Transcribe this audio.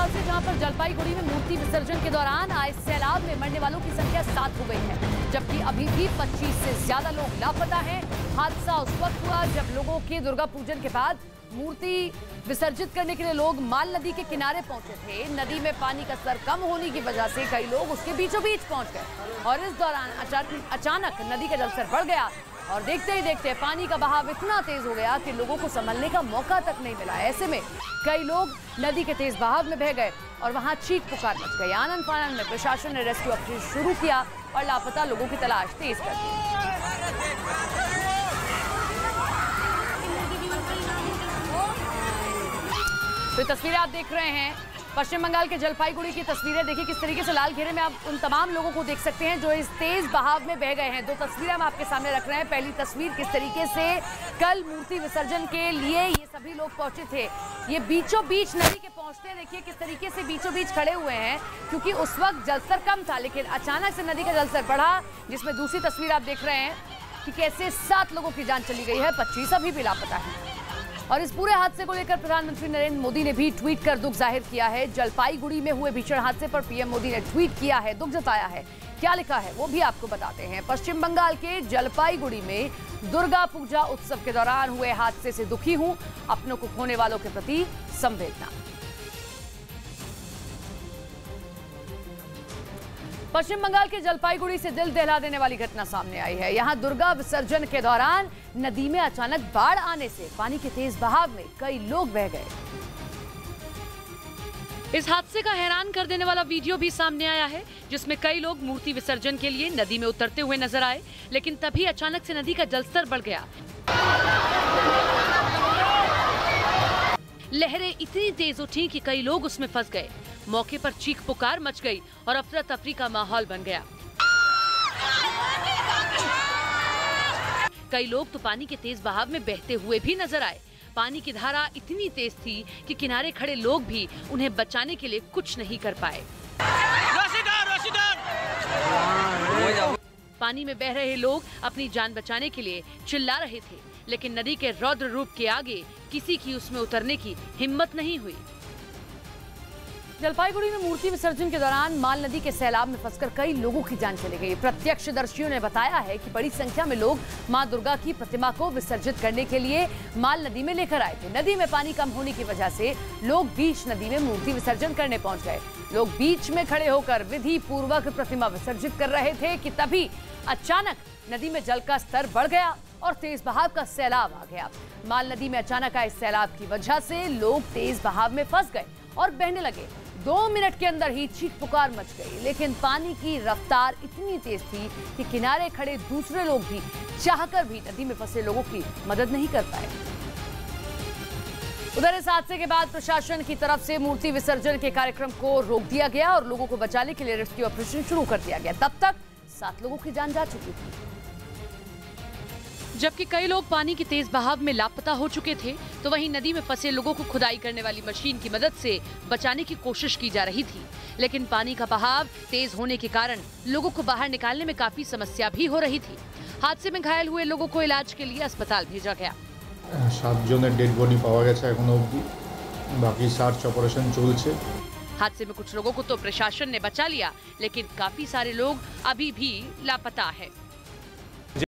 बंगाल से, जहां पर जलपाईगुड़ी में मूर्ति विसर्जन के दौरान आए सैलाब में मरने वालों की संख्या 7 हो गई है, जबकि अभी भी 25 से ज्यादा लोग लापता हैं। हादसा उस वक्त हुआ जब लोगों के दुर्गा पूजन के बाद मूर्ति विसर्जित करने के लिए लोग माल नदी के किनारे पहुंचे थे। नदी में पानी का स्तर कम होने की वजह से कई लोग उसके बीचों बीच पहुंच गए और इस दौरान अचानक नदी का जलस्तर बढ़ गया और देखते ही देखते पानी का बहाव इतना तेज हो गया कि लोगों को संभलने का मौका तक नहीं मिला। ऐसे में कई लोग नदी के तेज बहाव में बह गए और वहां चीख पुकार मच गई। आनन फानन में प्रशासन ने रेस्क्यू ऑपरेशन शुरू किया और लापता लोगों की तलाश तेज कर दी। तो तस्वीरें आप देख रहे हैं पश्चिम बंगाल के जलपाईगुड़ी की तस्वीरें। देखिए किस तरीके से लाल घेरे में आप उन तमाम लोगों को देख सकते हैं जो इस तेज बहाव में बह गए हैं। दो तस्वीरें हम आपके सामने रख रहे हैं। पहली तस्वीर किस तरीके से कल मूर्ति विसर्जन के लिए ये सभी लोग पहुंचे थे, ये बीचों बीच नदी के पहुंचते देखिए किस तरीके से बीचों बीच खड़े हुए हैं, क्योंकि उस वक्त जलस्तर कम था लेकिन अचानक से नदी का जलस्तर बढ़ा, जिसमें दूसरी तस्वीर आप देख रहे हैं कि कैसे 7 लोगों की जान चली गई है, 25 अभी भी लापता है। और इस पूरे हादसे को लेकर प्रधानमंत्री नरेंद्र मोदी ने भी ट्वीट कर दुख जाहिर किया है। जलपाईगुड़ी में हुए भीषण हादसे पर पीएम मोदी ने ट्वीट किया है, दुख जताया है। क्या लिखा है वो भी आपको बताते हैं। पश्चिम बंगाल के जलपाईगुड़ी में दुर्गा पूजा उत्सव के दौरान हुए हादसे से दुखी हूं, अपनों को खोने वालों के प्रति संवेदना। पश्चिम बंगाल के जलपाईगुड़ी से दिल दहला देने वाली घटना सामने आई है। यहां दुर्गा विसर्जन के दौरान नदी में अचानक बाढ़ आने से पानी के तेज बहाव में कई लोग बह गए। इस हादसे का हैरान कर देने वाला वीडियो भी सामने आया है, जिसमें कई लोग मूर्ति विसर्जन के लिए नदी में उतरते हुए नजर आए, लेकिन तभी अचानक से नदी का जलस्तर बढ़ गया। लहरें इतनी तेज उठी कि कई लोग उसमें फंस गए। मौके पर चीख पुकार मच गई और अफरा तफरी का माहौल बन गया। कई लोग तो पानी के तेज बहाव में बहते हुए भी नजर आए। पानी की धारा इतनी तेज थी कि किनारे खड़े लोग भी उन्हें बचाने के लिए कुछ नहीं कर पाए। पानी में बह रहे लोग अपनी जान बचाने के लिए चिल्ला रहे थे, लेकिन नदी के रौद्र रूप के आगे किसी की उसमें उतरने की हिम्मत नहीं हुई। जलपाईगुड़ी में मूर्ति विसर्जन के दौरान माल नदी के सैलाब में फंसकर कई लोगों की जान चली गई। प्रत्यक्षदर्शियों ने बताया है कि बड़ी संख्या में लोग मां दुर्गा की प्रतिमा को विसर्जित करने के लिए माल नदी में लेकर आए थे। नदी में पानी कम होने की वजह से लोग बीच नदी में मूर्ति विसर्जन करने पहुंच गए। लोग बीच में खड़े होकर विधि पूर्वक प्रतिमा विसर्जित कर रहे थे कि तभी अचानक नदी में जल का स्तर बढ़ गया और तेज बहाव का सैलाब आ गया। माल नदी में अचानक आए सैलाब की वजह से लोग तेज बहाव में फंस गए और बहने लगे। 2 मिनट के अंदर ही चीख पुकार मच गई, लेकिन पानी की रफ्तार इतनी तेज थी कि किनारे खड़े दूसरे लोग भी चाहकर भी नदी में फंसे लोगों की मदद नहीं कर पाए। उधर इस हादसे के बाद प्रशासन की तरफ से मूर्ति विसर्जन के कार्यक्रम को रोक दिया गया और लोगों को बचाने के लिए रेस्क्यू ऑपरेशन शुरू कर दिया गया। तब तक 7 लोगों की जान जा चुकी थी, जबकि कई लोग पानी की तेज बहाव में लापता हो चुके थे, तो वहीं नदी में फंसे लोगों को खुदाई करने वाली मशीन की मदद से बचाने की कोशिश की जा रही थी। लेकिन पानी का बहाव तेज होने के कारण लोगों को बाहर निकालने में काफी समस्या भी हो रही थी। हादसे में घायल हुए लोगों को इलाज के लिए अस्पताल भेजा गया। 7 জনের डेड बॉडी पाওয়া গেছে এখনো অবধি, बाकी सार्च ऑपरेशन चलছে। हादसे में कुछ लोगों को तो प्रशासन ने बचा लिया, लेकिन काफी सारे लोग अभी भी लापता है।